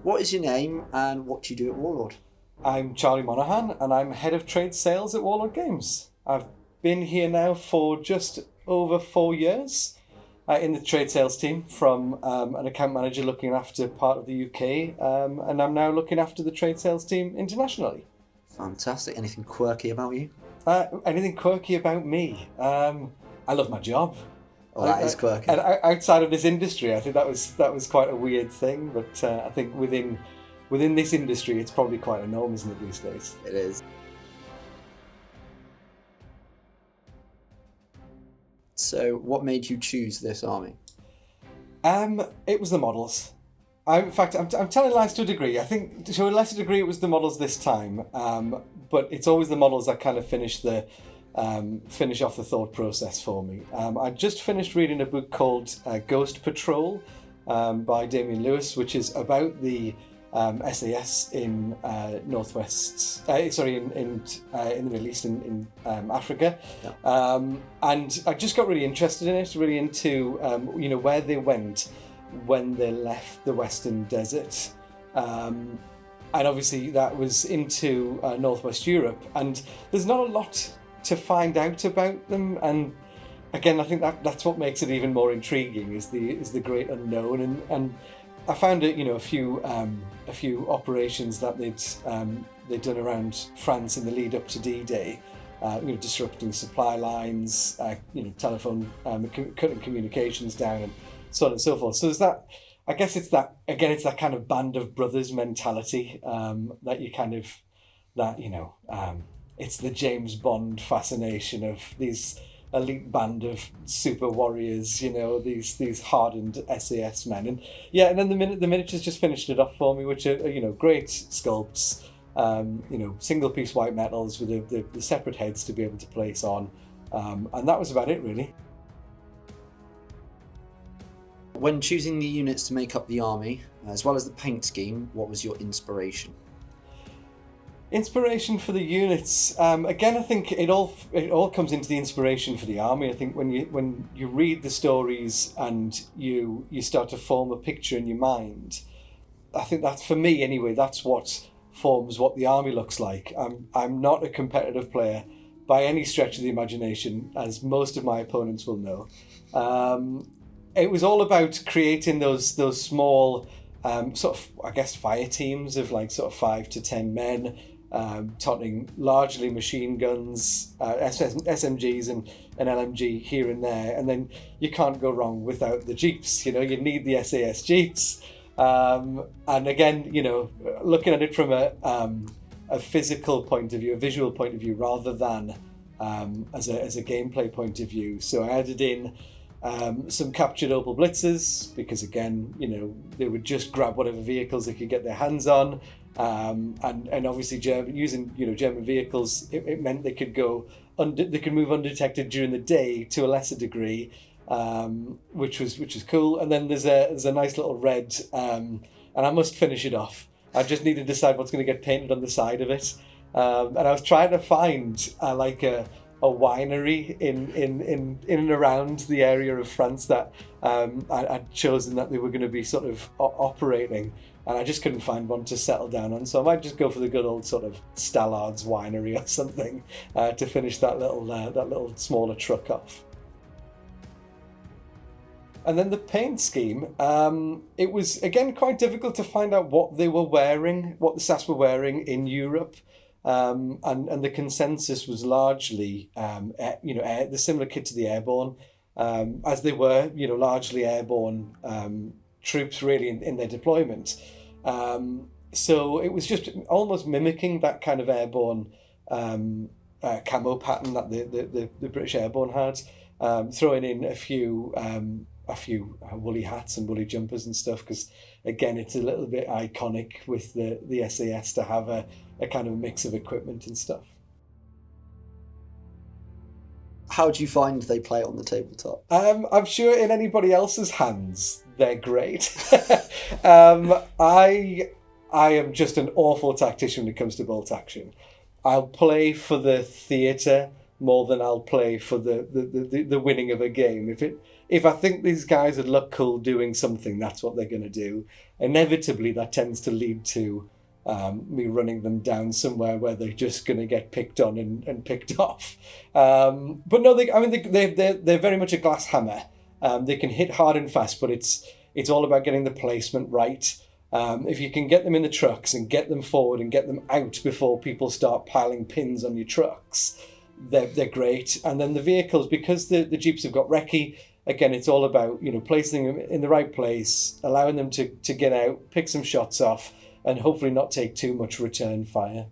What is your name and what do you do at Warlord? I'm Charlie Monaghan and I'm Head of Trade Sales at Warlord Games. I've been here now for just over 4 years in the trade sales team, from an account manager looking after part of the UK, and I'm now looking after the trade sales team internationally. Fantastic. Anything quirky about you? Anything quirky about me? I love my job. Oh, that is quirky. And outside of this industry, I think that was quite a weird thing, but I think within this industry, it's probably quite a norm, isn't it, these days? It is. So, what made you choose this army? It was the models. In fact, I'm telling lies to a degree. I think to a lesser degree it was the models this time, but it's always the models that kind of finish off the thought process for me. I just finished reading a book called Ghost Patrol by Damien Lewis, which is about the SAS in northwest. In the Middle East, in Africa, Yeah. and I just got really interested in it, really into where they went when they left the Western Desert, and obviously that was into Northwest Europe. And there's not a lot to find out about them, and again, I think that's what makes it even more intriguing is the great unknown. And I found a few operations that they'd done around France in the lead up to D-Day, disrupting supply lines, telephone, cutting communications down, and so on and so forth. So there's that. I guess it's that kind of band of brothers mentality that you kind of it's the James Bond fascination of these elite band of super warriors, these hardened SAS men, and then the miniatures just finished it off for me, which are great sculpts, single piece white metals with the separate heads to be able to place on, and that was about it really. When choosing the units to make up the army, as well as the paint scheme, what was your inspiration? Inspiration for the units, again, I think it all comes into the inspiration for the army. I think when you read the stories and you start to form a picture in your mind, I think that's, for me anyway, that's what forms what the army looks like. I'm not a competitive player by any stretch of the imagination, as most of my opponents will know. It was all about creating those small sort of, I guess, fire teams of like sort of 5 to 10 men, toting largely machine guns, SMGs and an LMG here and there, and then you can't go wrong without the Jeeps. You need the SAS Jeeps, and again, looking at it from a physical point of view, a visual point of view, rather than as a gameplay point of view. So I added in some captured Opel Blitzers, because again, they would just grab whatever vehicles they could get their hands on, and obviously using German vehicles, it meant they could move undetected during the day to a lesser degree, which was cool. And then there's a nice little red, and I must finish it off. I just need to decide what's going to get painted on the side of it, and I was trying to find a winery in and around the area of France that I'd chosen that they were going to be sort of operating, and I just couldn't find one to settle down on, so I might just go for the good old sort of Stallard's winery or something to finish that little smaller truck off. And then the paint scheme, it was again quite difficult to find out what they were wearing, what the SAS were wearing in Europe. And the consensus was largely, the similar kit to the airborne, as they were, largely airborne troops really in their deployment. So it was just almost mimicking that kind of airborne camo pattern that the British Airborne had, throwing in a few woolly hats and woolly jumpers and stuff, because again, it's a little bit iconic with the SAS to have a kind of mix of equipment and stuff. How do you find they play on the tabletop? I'm sure in anybody else's hands, they're great. I am just an awful tactician when it comes to bolt action. I'll play for the theatre more than I'll play for the winning of a game. If if I think these guys would look cool doing something, that's what they're going to do. Inevitably, that tends to lead to me running them down somewhere where they're just going to get picked on and picked off. But no, they're very much a glass hammer. They can hit hard and fast, but it's all about getting the placement right. If you can get them in the trucks and get them forward and get them out before people start piling pins on your trucks, they're great. And then the vehicles, because the Jeeps have got recce, again, it's all about, placing them in the right place, allowing them to get out, pick some shots off, and hopefully not take too much return fire.